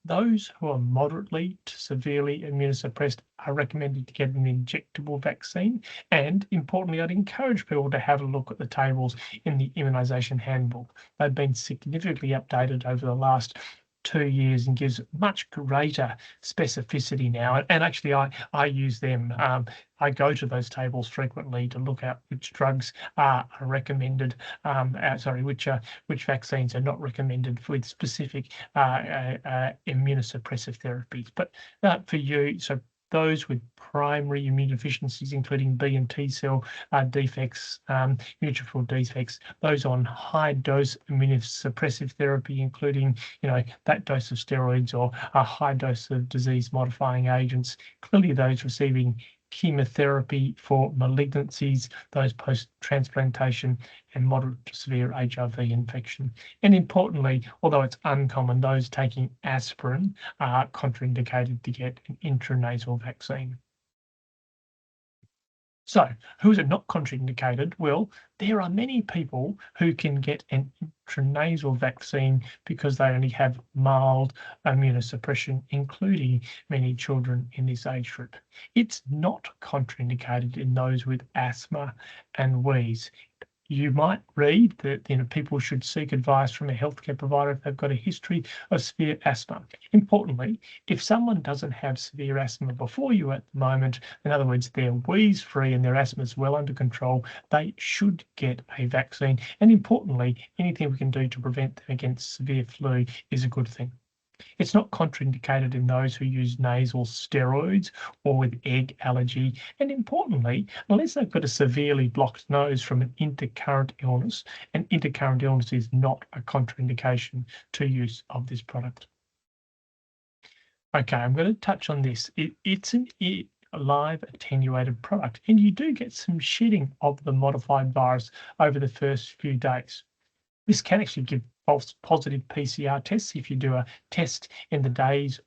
Those who are moderately to severely immunosuppressed are recommended to get an injectable vaccine. And importantly, I'd encourage people to have a look at the tables in the immunisation handbook. They've been significantly updated over the last 2 years and gives much greater specificity now. And actually, I use them. I go to those tables frequently to look at which drugs are recommended. Which vaccines are not recommended with specific immunosuppressive therapies. But for you, so those with primary immunodeficiencies, including B and T cell defects, neutrophil defects, those on high dose immunosuppressive therapy, including that dose of steroids or a high dose of disease modifying agents, clearly those receiving chemotherapy for malignancies, those post-transplantation and moderate to severe HIV infection. And importantly, although it's uncommon, those taking aspirin are contraindicated to get an intranasal vaccine. So, who is it not contraindicated? Well, there are many people who can get an intranasal vaccine because they only have mild immunosuppression, including many children in this age group. It's not contraindicated in those with asthma and wheeze. You might read that people should seek advice from a healthcare provider if they've got a history of severe asthma. Importantly, if someone doesn't have severe asthma before you at the moment, in other words, they're wheeze-free and their asthma is well under control, they should get a vaccine. And importantly, anything we can do to prevent them against severe flu is a good thing. It's not contraindicated in those who use nasal steroids or with egg allergy. And importantly, unless they've got a severely blocked nose from an intercurrent illness, and intercurrent illness is not a contraindication to use of this product. Okay, I'm going to touch on this. It's a live attenuated product, and you do get some shedding of the modified virus over the first few days. This can actually give false positive PCR tests. If you do a test in the days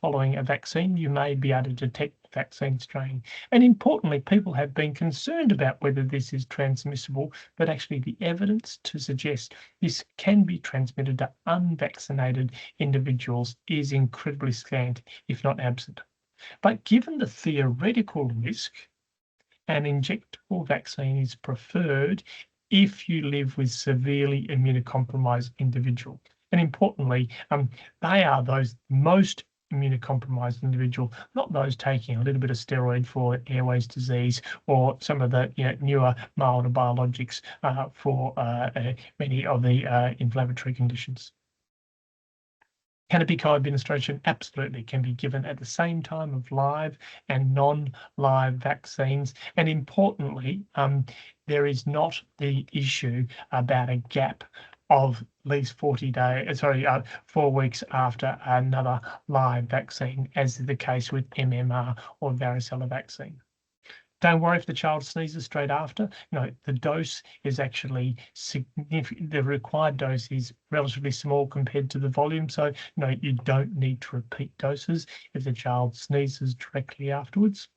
following a vaccine, you may be able to detect the vaccine strain. And importantly, people have been concerned about whether this is transmissible, but actually the evidence to suggest this can be transmitted to unvaccinated individuals is incredibly scant, if not absent. But given the theoretical risk, an injectable vaccine is preferred if you live with severely immunocompromised individual. And importantly, they are those most immunocompromised individual, not those taking a little bit of steroid for airways disease or some of the newer, milder biologics for many of the inflammatory conditions. Can it be co-administration? Absolutely, can be given at the same time of live and non-live vaccines. And importantly, there is not the issue about a gap of at least 4 weeks after another live vaccine, as is the case with MMR or varicella vaccine. Don't worry if the child sneezes straight after. The dose is actually significant. The required dose is relatively small compared to the volume. So, you don't need to repeat doses if the child sneezes directly afterwards.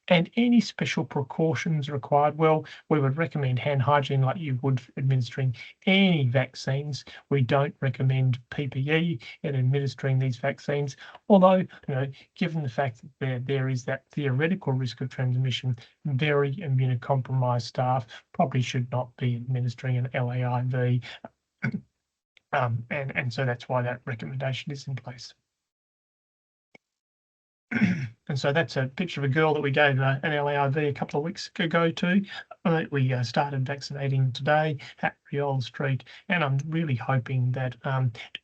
And any special precautions required? Well, we would recommend hand hygiene like you would administering any vaccines. We don't recommend PPE in administering these vaccines, although, given the fact that there is that theoretical risk of transmission, very immunocompromised staff probably should not be administering an LAIV. And so that's why that recommendation is in place. And so that's a picture of a girl that we gave an LAIV a couple of weeks ago to. We started vaccinating today at Riol Street, and I'm really hoping that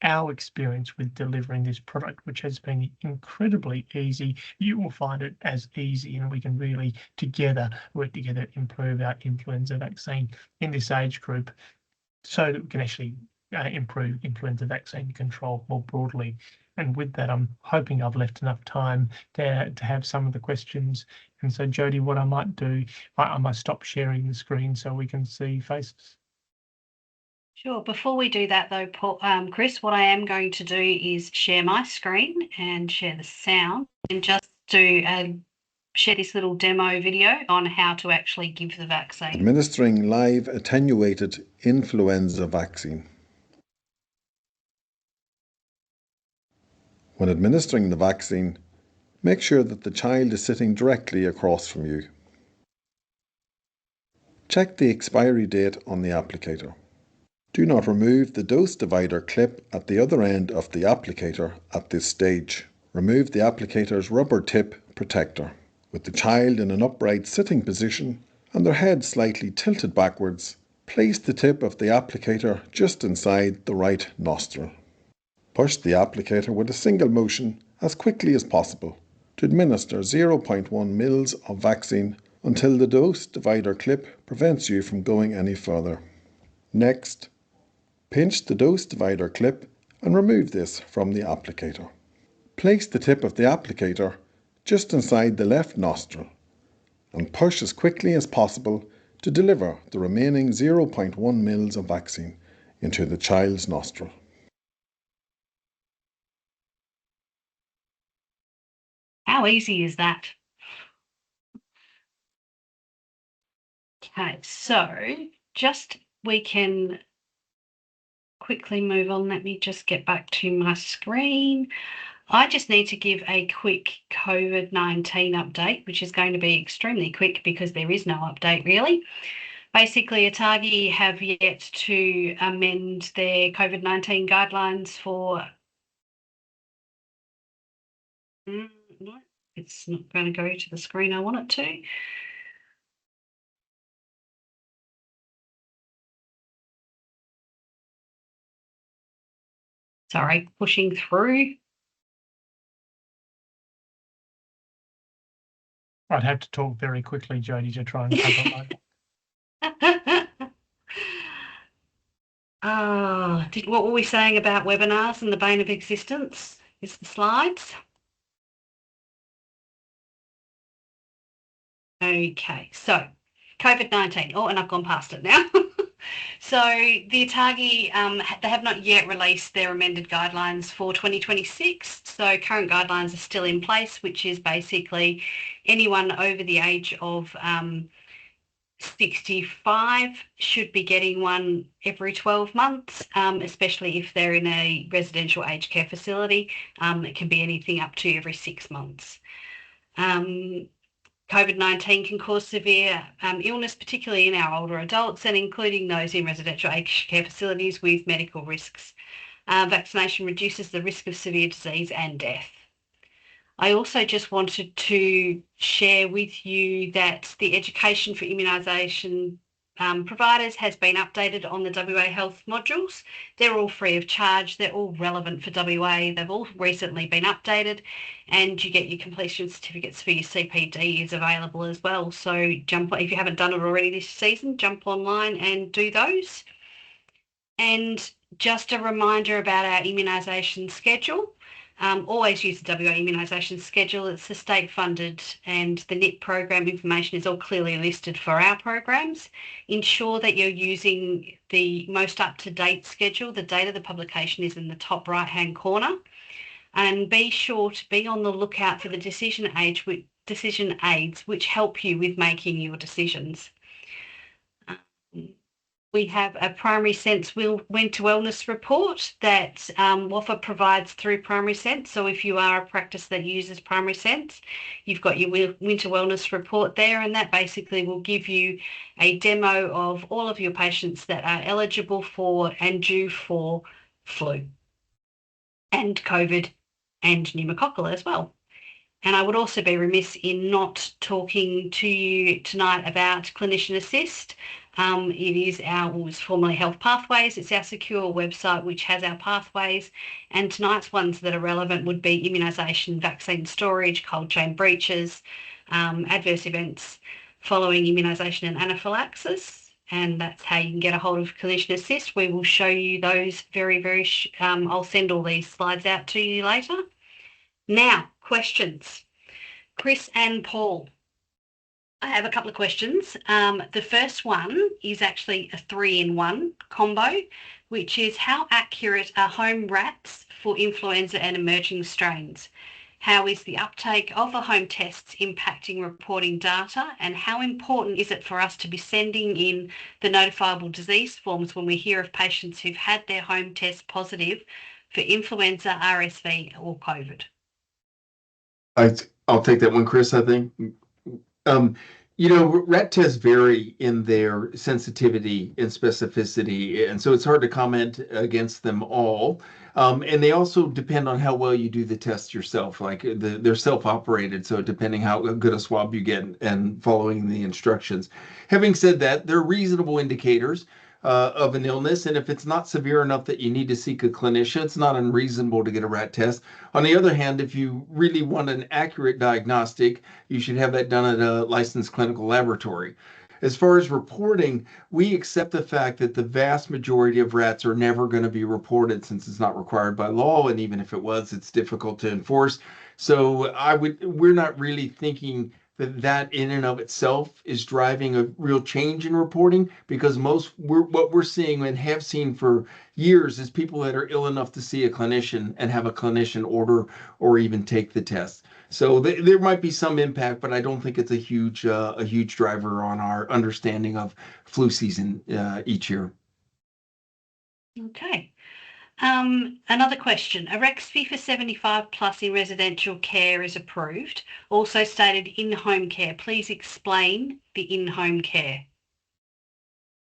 our experience with delivering this product, which has been incredibly easy, you will find it as easy, and we can really work together, improve our influenza vaccine in this age group so that we can actually improve influenza vaccine control more broadly. And with that, I'm hoping I've left enough time to have some of the questions. And so, Jodie, what I might do, I might stop sharing the screen so we can see faces. Sure. Before we do that, though, Chris, what I am going to do is share my screen and share the sound and just do share this little demo video on how to actually give the vaccine. Administering live attenuated influenza vaccine. When administering the vaccine, make sure that the child is sitting directly across from you. Check the expiry date on the applicator. Do not remove the dose divider clip at the other end of the applicator at this stage. Remove the applicator's rubber tip protector. With the child in an upright sitting position and their head slightly tilted backwards, place the tip of the applicator just inside the right nostril. Push the applicator with a single motion as quickly as possible to administer 0.1 mils of vaccine until the dose divider clip prevents you from going any further. Next, pinch the dose divider clip and remove this from the applicator. Place the tip of the applicator just inside the left nostril and push as quickly as possible to deliver the remaining 0.1 mils of vaccine into the child's nostril. How easy is that? Okay, so we can quickly move on. Let me just get back to my screen. I just need to give a quick COVID-19 update, which is going to be extremely quick because there is no update really. Basically, ATAGI have yet to amend their COVID-19 guidelines for... No, it's not going to go to the screen I want it to. Sorry, pushing through. I'd have to talk very quickly, Jodie, to try and cover it. What were we saying about webinars and the bane of existence? Is the slides? Okay, so COVID-19. Oh, and I've gone past it now. So the ATAGI, they have not yet released their amended guidelines for 2026. So current guidelines are still in place, which is basically anyone over the age of 65 should be getting one every 12 months, especially if they're in a residential aged care facility. It can be anything up to every 6 months. COVID-19 can cause severe illness, particularly in our older adults and including those in residential aged care facilities with medical risks. Vaccination reduces the risk of severe disease and death. I also just wanted to share with you that the education for immunisation providers has been updated on the WA Health modules. They're all free of charge. They're all relevant for WA. They've all recently been updated, and you get your completion certificates for your CPD is available as well. So if you haven't done it already this season, jump online and do those. And just a reminder about our immunisation schedule. Always use the WA immunisation schedule. It's the state funded, and the NIP program information is all clearly listed for our programs. Ensure that you're using the most up-to-date schedule. The date of the publication is in the top right-hand corner. And be sure to be on the lookout for the decision aids which help you with making your decisions. We have a Primary Sense Winter Wellness report that WAFA provides through Primary Sense. So if you are a practice that uses Primary Sense, you've got your Winter Wellness report there, and that basically will give you a demo of all of your patients that are eligible for and due for flu and COVID and pneumococcal as well. And I would also be remiss in not talking to you tonight about Clinician Assist. It was formerly Health Pathways. It's our secure website which has our pathways. And tonight's ones that are relevant would be immunisation, vaccine storage, cold chain breaches, adverse events following immunisation and anaphylaxis. And that's how you can get a hold of Clinician Assist. We will show you those I'll send all these slides out to you later. Now, questions. Chris and Paul, I have a couple of questions. The first one is actually a 3-in-1 combo, which is how accurate are home rats for influenza and emerging strains? How is the uptake of the home tests impacting reporting data? And how important is it for us to be sending in the notifiable disease forms when we hear of patients who've had their home test positive for influenza, RSV or COVID? I'll take that one, Chris, I think. Rat tests vary in their sensitivity and specificity, and so it's hard to comment against them all. And they also depend on how well you do the test yourself. Like they're self-operated, so depending how good a swab you get and following the instructions. Having said that, they're reasonable indicators of an illness, and if it's not severe enough that you need to seek a clinician, it's not unreasonable to get a rat test. On the other hand, if you really want an accurate diagnostic, you should have that done at a licensed clinical laboratory. As far as reporting, we accept the fact that the vast majority of rats are never going to be reported since it's not required by law, and even if it was, it's difficult to enforce. So we're not really thinking that in and of itself is driving a real change in reporting, because what we're seeing and have seen for years is people that are ill enough to see a clinician and have a clinician order or even take the test. So there might be some impact, but I don't think it's a huge driver on our understanding of flu season each year. Okay. Another question. Arexvy for 75 plus in residential care is approved. Also stated in-home care. Please explain the in-home care.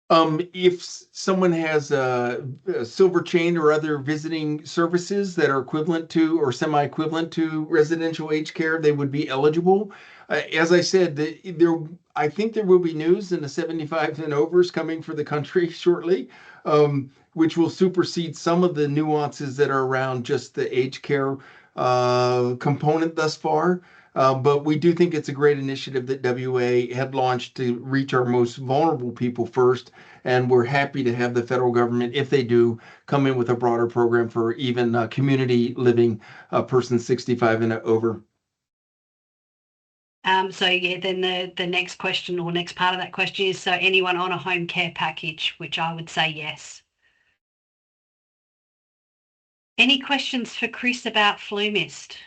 If someone has a silver chain or other visiting services that are equivalent to or semi-equivalent to residential aged care, they would be eligible. As I said, I think there will be news in the 75 and overs coming for the country shortly, which will supersede some of the nuances that are around just the aged care component thus far. But we do think it's a great initiative that WA had launched to reach our most vulnerable people first. And we're happy to have the federal government, if they do, come in with a broader program for even community living persons 65 and over. Then the next question or next part of that question is, so anyone on a home care package, which I would say yes. Any questions for Chris about flu mist?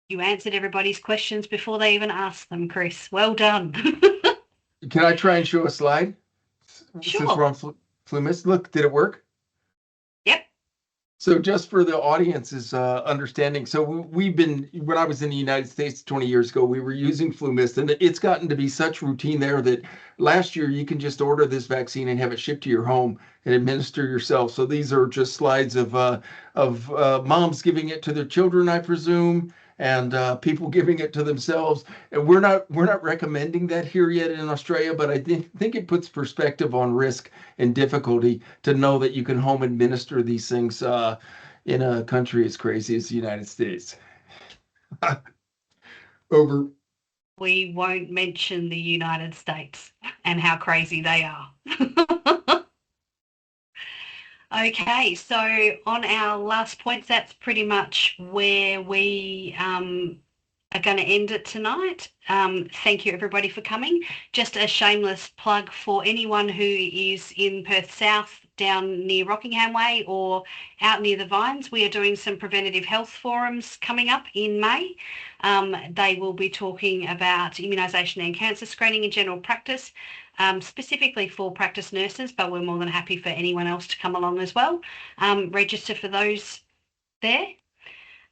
You answered everybody's questions before they even asked them, Chris. Well done. Can I try and show a slide? Sure. Since we're on flu mist. Look, did it work? Yep. So just for the audience's understanding, so we've been, when I was in the United States 20 years ago, we were using flu mist, and it's gotten to be such routine there that last year you can just order this vaccine and have it shipped to your home and administer yourself. So these are just slides of moms giving it to their children, I presume, and people giving it to themselves. And we're not recommending that here yet in Australia, but I think it puts perspective on risk and difficulty to know that you can home administer these things in a country as crazy as the United States. Over. We won't mention the United States and how crazy they are. Okay, so on our last points, that's pretty much where we are going to end it tonight. Thank you, everybody, for coming. Just a shameless plug for anyone who is in Perth South, down near Rockingham Way or out near the Vines. We are doing some preventative health forums coming up in May. They will be talking about immunisation and cancer screening in general practice, specifically for practice nurses, but we're more than happy for anyone else to come along as well. Register for those there.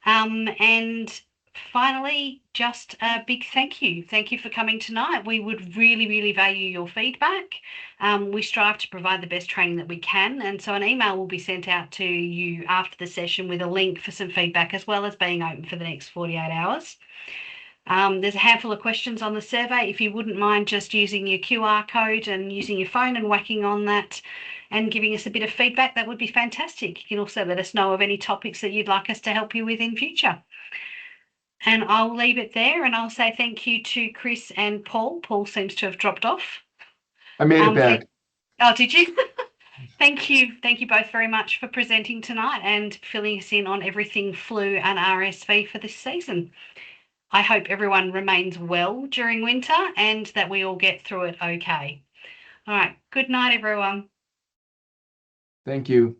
And finally, just a big thank you. Thank you for coming tonight. We would really, really value your feedback. We strive to provide the best training that we can. And so an email will be sent out to you after the session with a link for some feedback, as well as being open for the next 48 hours. There's a handful of questions on the survey. If you wouldn't mind just using your QR code and using your phone and whacking on that and giving us a bit of feedback, that would be fantastic. You can also let us know of any topics that you'd like us to help you with in future. And I'll leave it there, and I'll say thank you to Chris and Paul. Paul seems to have dropped off. I made it back. Oh, did you? Thank you. Thank you both very much for presenting tonight and filling us in on everything flu and RSV for this season. I hope everyone remains well during winter and that we all get through it okay. All right. Good night, everyone. Thank you.